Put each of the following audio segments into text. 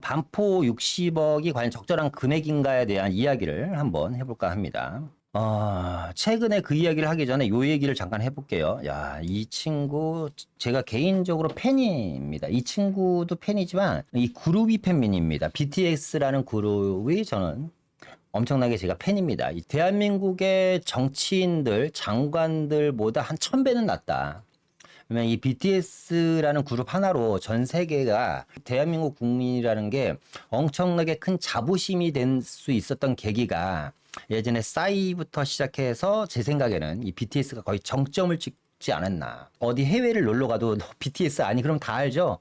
반포 60억이 과연 적절한 금액인가에 대한 이야기를 한번 해볼까 합니다. 최근에 그 이야기를 하기 전에 요 얘기를 잠깐 해볼게요. 야, 이 친구, 제가 개인적으로 팬입니다. 이 친구도 팬이지만, 이 그룹이 팬민입니다. BTS라는 그룹이 저는 엄청나게 제가 팬입니다. 이 대한민국의 정치인들, 장관들보다 한 1000배는 낫다. 그러면 이 BTS라는 그룹 하나로 전 세계가 대한민국 국민이라는 게 엄청나게 큰 자부심이 될 수 있었던 계기가 예전에 싸이부터 시작해서 제 생각에는 이 BTS가 거의 정점을 찍지 않았나. 어디 해외를 놀러 가도 너 BTS 아니? 그럼 다 알죠?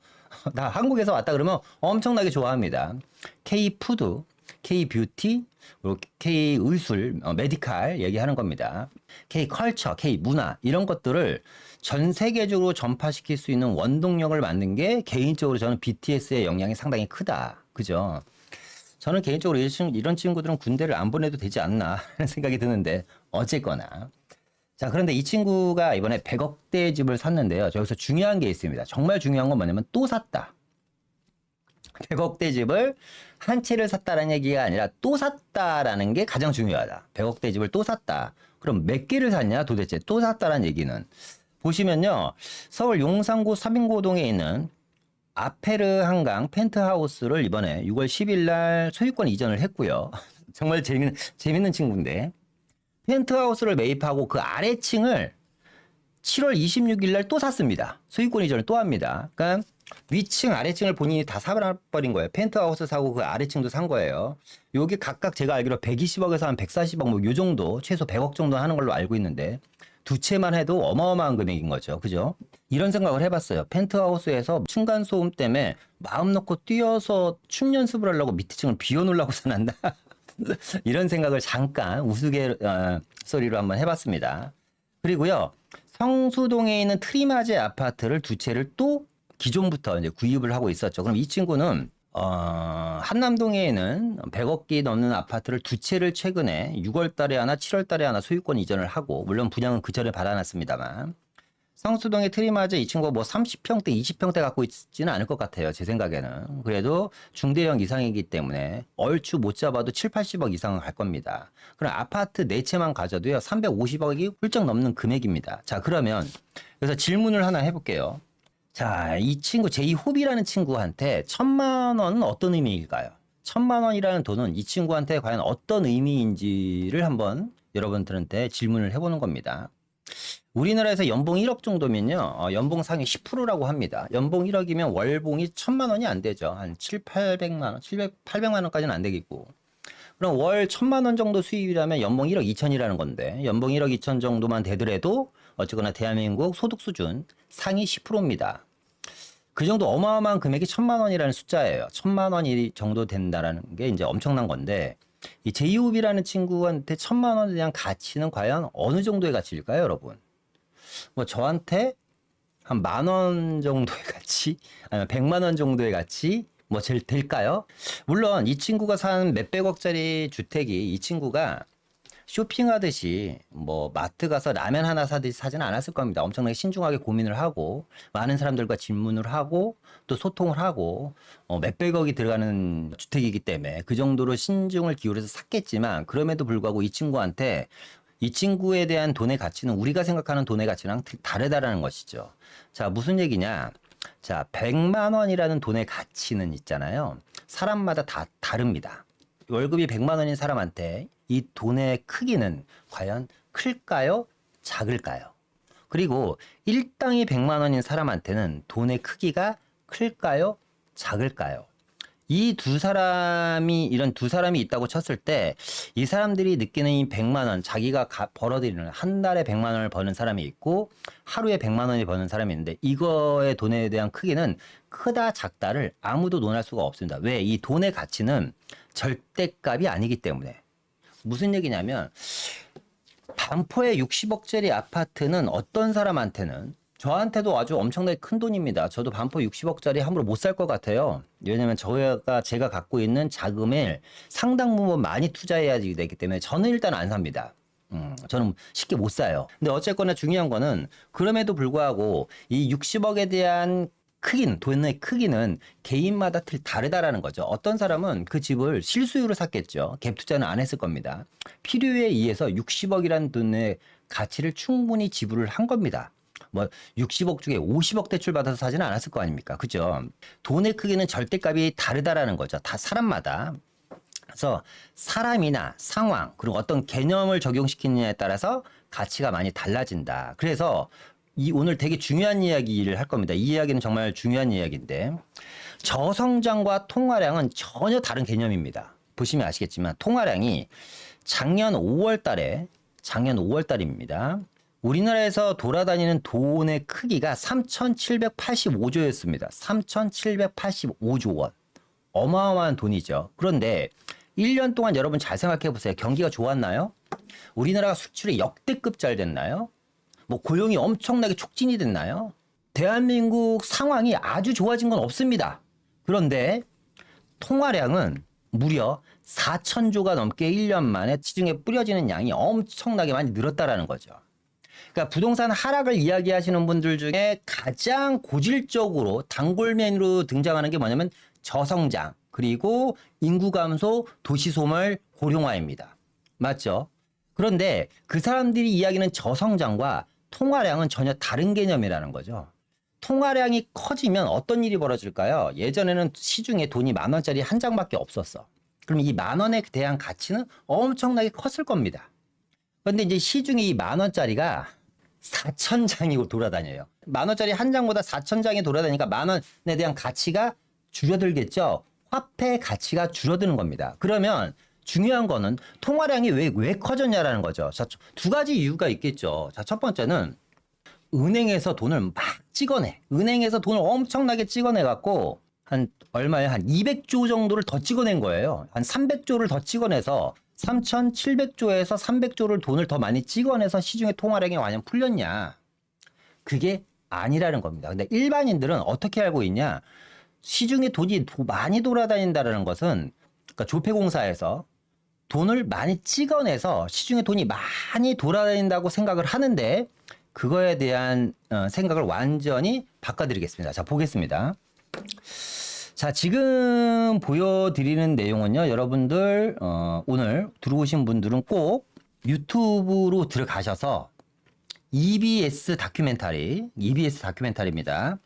나 한국에서 왔다 그러면 엄청나게 좋아합니다. K-푸드, K-뷰티, 그리고 K-의술, 메디칼 얘기하는 겁니다. K-컬처, K-문화 이런 것들을 전 세계적으로 전파시킬 수 있는 원동력을 만든 게 개인적으로 저는 BTS의 영향이 상당히 크다. 그죠? 저는 개인적으로 이런 친구들은 군대를 안 보내도 되지 않나 하는 생각이 드는데 어쨌거나. 자, 그런데 이 친구가 이번에 100억대 집을 샀는데요. 저기서 중요한 게 있습니다. 정말 중요한 건 뭐냐면 또 샀다. 100억대 집을 한 채를 샀다는 얘기가 아니라 또 샀다라는 게 가장 중요하다. 100억대 집을 또 샀다. 그럼 몇 개를 샀냐 도대체 또 샀다라는 얘기는. 보시면요. 서울 용산구 서빙고동에 있는 아페르 한강 펜트하우스를 이번에 6월 10일 날 소유권 이전을 했고요. 정말 재밌는 친구인데. 펜트하우스를 매입하고 그 아래층을 7월 26일 날 또 샀습니다. 소유권 이전을 또 합니다. 그러니까 위층, 아래층을 본인이 다 사버린 거예요. 펜트하우스 사고 그 아래층도 산 거예요. 요게 각각 제가 알기로 120억에서 한 140억 뭐 요 정도, 최소 100억 정도 하는 걸로 알고 있는데 두 채만 해도 어마어마한 금액인 거죠. 그죠? 이런 생각을 해봤어요. 펜트하우스에서 층간소음 때문에 마음 놓고 뛰어서 춤 연습을 하려고 밑에 층을 비워놓으려고 사난다. 이런 생각을 잠깐 우스갯소리로 한번 해봤습니다. 그리고요. 성수동에 있는 트리마제 아파트를 두 채를 또 기존부터 이제 구입을 하고 있었죠. 그럼 이 친구는 한남동에 있는 100억이 넘는 아파트를 두 채를 최근에 6월 달에 하나 7월 달에 하나 소유권 이전을 하고, 물론 분양은 그 전에 받아놨습니다만, 성수동의 트리마제 이 친구가 뭐 30평대, 20평대 갖고 있지는 않을 것 같아요. 제 생각에는. 그래도 중대형 이상이기 때문에 얼추 못 잡아도 7, 80억 이상은 갈 겁니다. 그럼 아파트 4채만 가져도요. 350억이 훌쩍 넘는 금액입니다. 자, 그러면 그래서 질문을 하나 해볼게요. 자, 이 친구 제2호비라는 친구한테 1000만 원은 어떤 의미일까요? 1000만 원이라는 돈은 이 친구한테 과연 어떤 의미인지를 한번 여러분들한테 질문을 해보는 겁니다. 우리나라에서 연봉 1억 정도면요, 연봉 상위 10%라고 합니다. 연봉 1억이면 월봉이 1000만 원이 안 되죠. 한 7, 800만 원, 700, 800만 원까지는 안 되겠고. 그럼 월 1000만 원 정도 수입이라면 연봉 1억 2천이라는 건데, 연봉 1억 2천 정도만 되더라도 어쨌거나 대한민국 소득 수준 상위 10%입니다. 그 정도 어마어마한 금액이 1000만 원이라는 숫자예요. 1000만 원이 정도 된다라는 게 이제 엄청난 건데, 이 제이홉이라는 친구한테 1000만 원에 대한 가치는 과연 어느 정도의 가치일까요, 여러분? 뭐 저한테 한 10,000원 정도의 가치, 아니면 100만 원 정도의 가치, 뭐 제일 될까요? 물론 이 친구가 산 몇백억짜리 주택이 이 친구가 쇼핑하듯이 뭐 마트 가서 라면 하나 사듯이 사지는 않았을 겁니다. 엄청나게 신중하게 고민을 하고 많은 사람들과 질문을 하고 또 소통을 하고 몇백억이 들어가는 주택이기 때문에 그 정도로 신중을 기울여서 샀겠지만, 그럼에도 불구하고 이 친구한테 이 친구에 대한 돈의 가치는 우리가 생각하는 돈의 가치랑 다르다라는 것이죠. 자, 무슨 얘기냐? 자, 100만 원이라는 돈의 가치는 있잖아요. 사람마다 다 다릅니다. 월급이 100만 원인 사람한테 이 돈의 크기는 과연 클까요? 작을까요? 그리고 일당이 100만 원인 사람한테는 돈의 크기가 클까요? 작을까요? 이 두 사람이, 이런 두 사람이 있다고 쳤을 때 이 사람들이 느끼는 이 100만 원, 자기가 벌어들이는 한 달에 100만 원을 버는 사람이 있고 하루에 100만 원이 버는 사람이 있는데, 이거의 돈에 대한 크기는 크다 작다를 아무도 논할 수가 없습니다. 왜? 이 돈의 가치는 절대값이 아니기 때문에. 무슨 얘기냐면, 반포의 60억짜리 아파트는 어떤 사람한테는, 저한테도 아주 엄청나게 큰 돈입니다. 저도 반포 60억짜리 함부로 못 살 것 같아요. 왜냐면 제가 갖고 있는 자금을 상당 부분 많이 투자해야 되기 때문에 저는 일단 안 삽니다. 저는 쉽게 못 사요. 근데 어쨌거나 중요한 거는, 그럼에도 불구하고 이 60억에 대한 돈의 크기는 개인마다 다르다라는 거죠. 어떤 사람은 그 집을 실수요로 샀겠죠. 갭 투자는 안 했을 겁니다. 필요에 의해서 60억이라는 돈의 가치를 충분히 지불을 한 겁니다. 뭐 60억 중에 50억 대출 받아서 사지는 않았을 거 아닙니까? 그죠? 돈의 크기는 절대값이 다르다라는 거죠. 다 사람마다. 그래서 사람이나 상황 그리고 어떤 개념을 적용시키느냐에 따라서 가치가 많이 달라진다. 그래서 오늘 되게 중요한 이야기를 할 겁니다. 이 이야기는 정말 중요한 이야기인데 저성장과 통화량은 전혀 다른 개념입니다. 보시면 아시겠지만 통화량이 작년 5월 달입니다. 우리나라에서 돌아다니는 돈의 크기가 3,785조였습니다. 3,785조 원. 어마어마한 돈이죠. 그런데 1년 동안 여러분 잘 생각해 보세요. 경기가 좋았나요? 우리나라가 수출이 역대급 잘 됐나요? 뭐 고용이 엄청나게 촉진이 됐나요? 대한민국 상황이 아주 좋아진 건 없습니다. 그런데 통화량은 무려 4,000조가 넘게 1년 만에 시중에 뿌려지는 양이 엄청나게 많이 늘었다라는 거죠. 그러니까 부동산 하락을 이야기하시는 분들 중에 가장 고질적으로 단골 메뉴로 등장하는 게 뭐냐면 저성장, 그리고 인구 감소, 도시 소멸, 고령화입니다. 맞죠? 그런데 그 사람들이 이야기하는 저성장과 통화량은 전혀 다른 개념이라는 거죠. 통화량이 커지면 어떤 일이 벌어질까요? 예전에는 시중에 돈이 10,000원짜리 한 장밖에 없었어. 그럼 이 10,000원에 대한 가치는 엄청나게 컸을 겁니다. 그런데 이제 시중에 이 10,000원짜리가 4,000장이고 돌아다녀요. 10,000원짜리 한 장보다 4,000장이 돌아다니니까 10,000원에 대한 가치가 줄어들겠죠. 화폐 가치가 줄어드는 겁니다. 그러면 중요한 거는 통화량이 왜 커졌냐라는 거죠. 자, 두 가지 이유가 있겠죠. 자, 첫 번째는 은행에서 돈을 막 찍어내. 은행에서 돈을 엄청나게 찍어내 갖고 한 얼마예요? 한 200조 정도를 더 찍어낸 거예요. 한 300조를 더 찍어내서 3,700조에서 300조를 돈을 더 많이 찍어내서 시중의 통화량이 완전 풀렸냐? 그게 아니라는 겁니다. 근데 일반인들은 어떻게 알고 있냐? 시중에 돈이 많이 돌아다닌다는 것은 그러니까 조폐공사에서 돈을 많이 찍어내서 시중에 돈이 많이 돌아다닌다고 생각을 하는데 그거에 대한 생각을 완전히 바꿔드리겠습니다. 자, 보겠습니다. 자, 지금 보여드리는 내용은요. 여러분들 오늘 들어오신 분들은 꼭 유튜브로 들어가셔서 EBS 다큐멘터리입니다.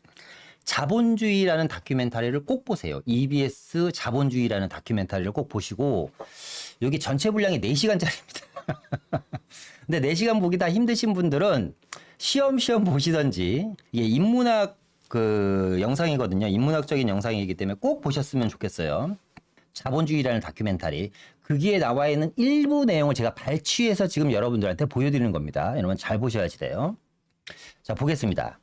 자본주의라는 다큐멘터리를 꼭 보세요. EBS 자본주의라는 다큐멘터리를 꼭 보시고 여기 전체 분량이 4시간짜리입니다. 근데 4시간 보기 다 힘드신 분들은 시험시험 보시던지 이게 인문학 영상이거든요. 인문학적인 영상이기 때문에 꼭 보셨으면 좋겠어요. 자본주의라는 다큐멘터리. 거기에 나와 있는 일부 내용을 제가 발췌해서 지금 여러분들한테 보여드리는 겁니다. 여러분 잘 보셔야지 돼요. 자, 보겠습니다.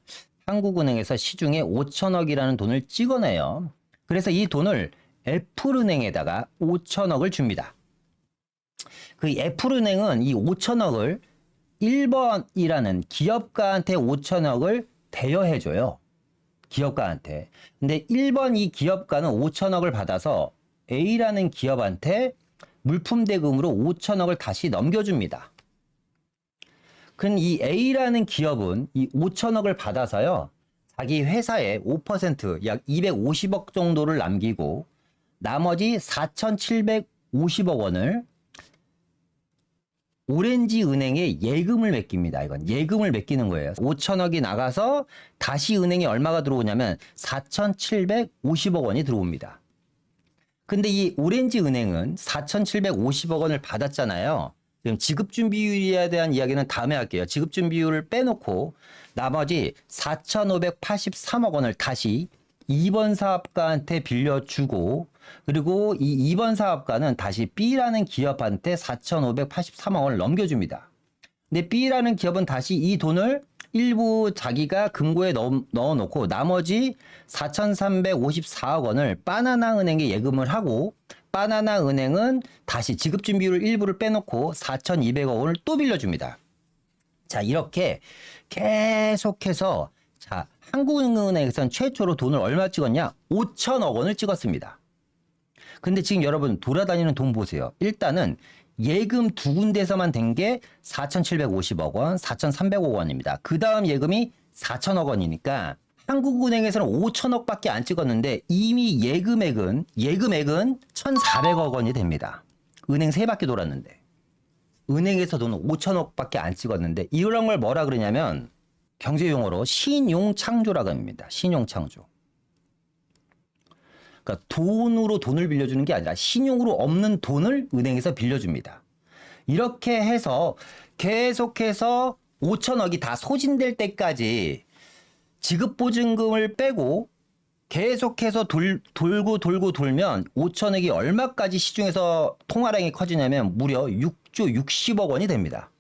한국은행에서 시중에 5천억이라는 돈을 찍어내요. 그래서 이 돈을 애플은행에다가 5천억을 줍니다. 그 애플은행은 이 5천억을 1번이라는 기업가한테 5천억을 대여해줘요. 기업가한테. 근데 1번 이 기업가는 5천억을 받아서 A라는 기업한테 물품 대금으로 5천억을 다시 넘겨줍니다. 그럼 이 A라는 기업은 이 5천억을 받아서요. 자기 회사에 5% 약 250억 정도를 남기고 나머지 4,750억 원을 오렌지 은행에 예금을 맡깁니다. 이건 예금을 맡기는 거예요. 5천억이 나가서 다시 은행에 얼마가 들어오냐면 4,750억 원이 들어옵니다. 근데 이 오렌지 은행은 4,750억 원을 받았잖아요. 지금 지급준비율에 대한 이야기는 다음에 할게요. 지급준비율을 빼놓고 나머지 4,583억 원을 다시 2번 사업가한테 빌려주고 그리고 이 2번 사업가는 다시 B라는 기업한테 4,583억 원을 넘겨줍니다. 근데 B라는 기업은 다시 이 돈을 일부 자기가 금고에 넣어놓고 나머지 4,354억 원을 바나나 은행에 예금을 하고 바나나 은행은 다시 지급준비율 일부를 빼놓고 4,200억 원을 또 빌려줍니다. 자, 이렇게 계속해서 자, 한국은행에서는 최초로 돈을 얼마 찍었냐? 5천억 원을 찍었습니다. 근데 지금 여러분 돌아다니는 돈 보세요. 일단은 예금 두 군데서만 된 게 4,750억 원, 4,300억 원입니다. 그 다음 예금이 4천억 원이니까 한국은행에서는 5천억밖에 안 찍었는데 이미 예금액은 1,400억 원이 됩니다. 은행 3바퀴 돌았는데. 은행에서 돈은 5천억밖에 안 찍었는데 이런 걸 뭐라 그러냐면 경제용어로 신용창조라고 합니다. 신용창조. 그러니까 돈으로 돈을 빌려주는 게 아니라 신용으로 없는 돈을 은행에서 빌려줍니다. 이렇게 해서 계속해서 5천억이 다 소진될 때까지 지급보증금을 빼고 계속해서 돌고 돌면 5천억이 얼마까지 시중에서 통화량이 커지냐면 무려 6조 60억 원이 됩니다.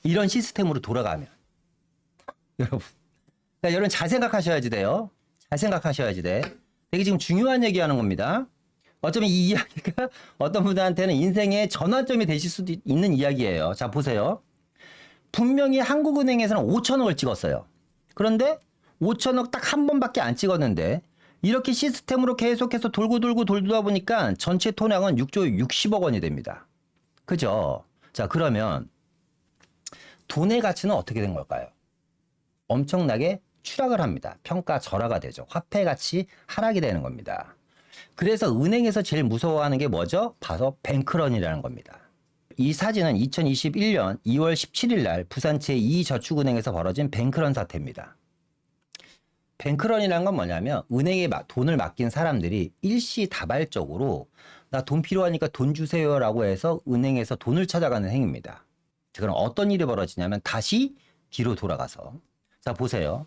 이런 시스템으로 돌아가면. 여러분. 그러니까 여러분 잘 생각하셔야지 돼요. 잘 생각하셔야지 돼. 되게 지금 중요한 얘기하는 겁니다. 어쩌면 이 이야기가 어떤 분들한테는 인생의 전환점이 되실 수도 있는 이야기예요. 자, 보세요. 분명히 한국은행에서는 5천억을 찍었어요. 그런데 5천억 딱 한 번밖에 안 찍었는데 이렇게 시스템으로 계속해서 돌다 보니까 전체 토량은 6조 60억 원이 됩니다. 그죠? 자, 그러면 돈의 가치는 어떻게 된 걸까요? 엄청나게 추락을 합니다. 평가 절하가 되죠. 화폐 가치 하락이 되는 겁니다. 그래서 은행에서 제일 무서워하는 게 뭐죠? 바로 뱅크런이라는 겁니다. 이 사진은 2021년 2월 17일 날 부산 제2저축은행에서 벌어진 뱅크런 사태입니다. 뱅크런이라는 건 뭐냐면 은행에 돈을 맡긴 사람들이 일시다발적으로 나 돈 필요하니까 돈 주세요라고 해서 은행에서 돈을 찾아가는 행위입니다. 그럼 어떤 일이 벌어지냐면 다시 뒤로 돌아가서 자 보세요.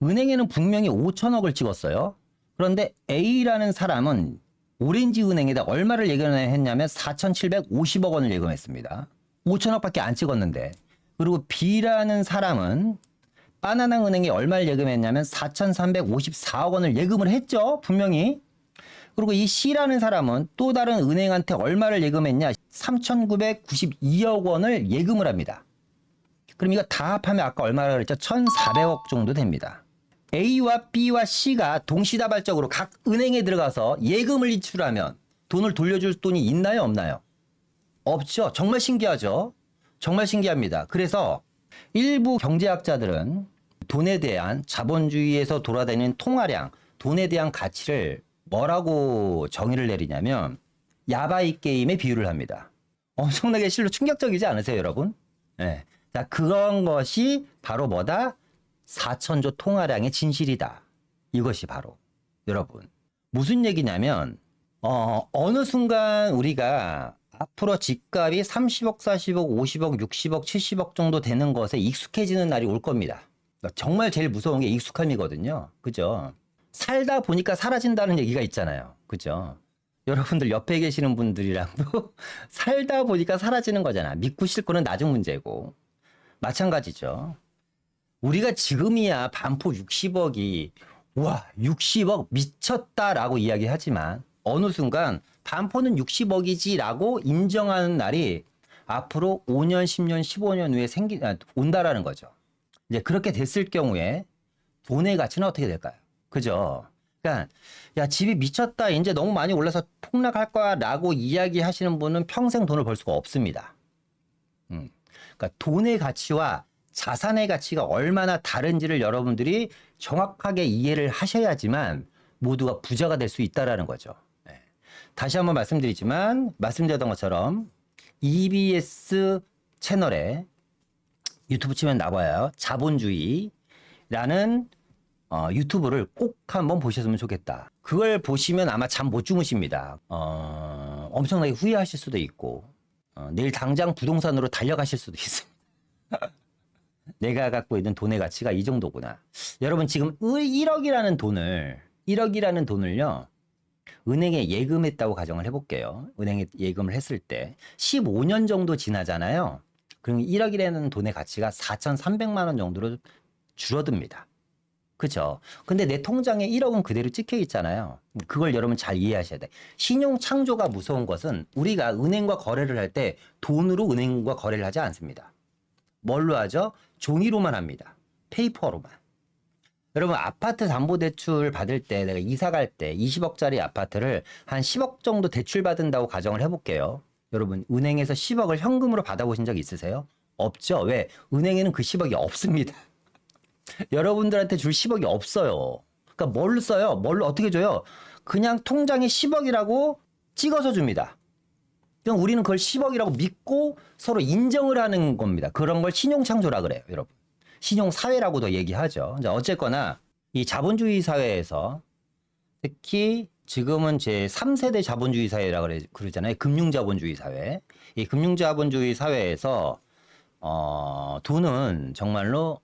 은행에는 분명히 5천억을 찍었어요. 그런데 A라는 사람은 오렌지은행에다 얼마를 예금했냐면 4,750억 원을 예금했습니다. 5천억밖에 안 찍었는데. 그리고 B라는 사람은 바나나은행에 얼마를 예금했냐면 4,354억 원을 예금을 했죠. 분명히. 그리고 이 C라는 사람은 또 다른 은행한테 얼마를 예금했냐 3,992억 원을 예금을 합니다. 그럼 이거 다 합하면 아까 얼마라고 그랬죠? 1,400억 정도 됩니다. A와 B와 C가 동시다발적으로 각 은행에 들어가서 예금을 인출하면 돈을 돌려줄 돈이 있나요? 없나요? 없죠. 정말 신기하죠? 정말 신기합니다. 그래서 일부 경제학자들은 돈에 대한 자본주의에서 돌아다니는 통화량, 돈에 대한 가치를 뭐라고 정의를 내리냐면 야바이 게임에 비유를 합니다. 엄청나게 실로 충격적이지 않으세요, 여러분? 네. 자, 그런 것이 바로 뭐다? 4천조 통화량의 진실이다. 이것이 바로 여러분 무슨 얘기냐면 어느 순간 우리가 앞으로 집값이 30억, 40억, 50억, 60억, 70억 정도 되는 것에 익숙해지는 날이 올 겁니다. 정말 제일 무서운 게 익숙함이거든요. 그죠? 살다 보니까 사라진다는 얘기가 있잖아요. 그죠? 여러분들 옆에 계시는 분들이랑도 살다 보니까 사라지는 거잖아. 믿고 싫고는 나중 문제고. 마찬가지죠. 우리가 지금이야 반포 60억이 와 60억 미쳤다라고 이야기하지만 어느 순간 반포는 60억이지 라고 인정하는 날이 앞으로 5년, 10년, 15년 후에 온다라는 거죠. 이제 그렇게 됐을 경우에 돈의 가치는 어떻게 될까요? 그죠? 그러니까 야 집이 미쳤다 이제 너무 많이 올라서 폭락할 거야 라고 이야기하시는 분은 평생 돈을 벌 수가 없습니다. 그러니까 돈의 가치와 자산의 가치가 얼마나 다른지를 여러분들이 정확하게 이해를 하셔야지만 모두가 부자가 될 수 있다라는 거죠. 네. 다시 한번 말씀드렸던 것처럼 EBS 채널에 유튜브 치면 나와요. 자본주의라는 유튜브를 꼭 한번 보셨으면 좋겠다. 그걸 보시면 아마 잠 못 주무십니다. 엄청나게 후회하실 수도 있고 내일 당장 부동산으로 달려가실 수도 있습니다. 내가 갖고 있는 돈의 가치가 이 정도구나. 여러분 지금 1억이라는 돈을요. 은행에 예금했다고 가정을 해볼게요. 은행에 예금을 했을 때 15년 정도 지나잖아요. 그럼 1억이라는 돈의 가치가 4,300만 원 정도로 줄어듭니다. 그죠? 근데 내 통장에 1억은 그대로 찍혀 있잖아요. 그걸 여러분 잘 이해하셔야 돼. 신용 창조가 무서운 것은 우리가 은행과 거래를 할 때 돈으로 은행과 거래를 하지 않습니다. 뭘로 하죠? 종이로만 합니다. 페이퍼로만. 여러분 아파트 담보대출 받을 때 내가 이사 갈 때 20억짜리 아파트를 한 10억 정도 대출 받은다고 가정을 해볼게요. 여러분 은행에서 10억을 현금으로 받아보신 적 있으세요? 없죠. 왜? 은행에는 그 10억이 없습니다. 여러분들한테 줄 10억이 없어요. 그러니까 뭘 써요? 뭘 어떻게 줘요? 그냥 통장에 10억이라고 찍어서 줍니다. 그럼 우리는 그걸 10억이라고 믿고 서로 인정을 하는 겁니다. 그런 걸 신용창조라 그래요, 여러분. 신용사회라고도 얘기하죠. 어쨌거나 이 자본주의 사회에서 특히 지금은 제 3세대 자본주의 사회라고 그러잖아요. 금융자본주의 사회. 이 금융자본주의 사회에서 돈은 정말로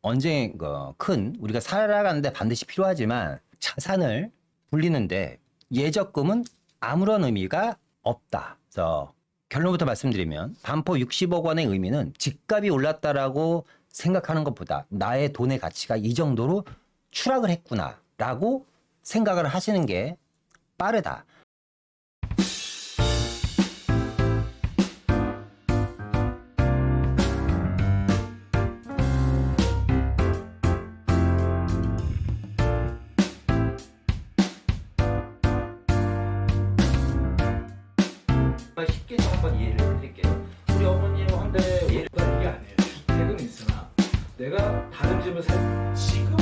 언제 큰 우리가 살아가는데 반드시 필요하지만 자산을 불리는데 예적금은 아무런 의미가 없다. 그래서 결론부터 말씀드리면 반포 60억 원의 의미는 집값이 올랐다라고 생각하는 것보다 나의 돈의 가치가 이 정도로 추락을 했구나라고 생각을 하시는 게 빠르다. 쉽게 좀 한번 이해를 해드릴게요. 우리 어머니는 한데 이게 아니에요. 주택은 있으나 내가 다른 집을 살 지금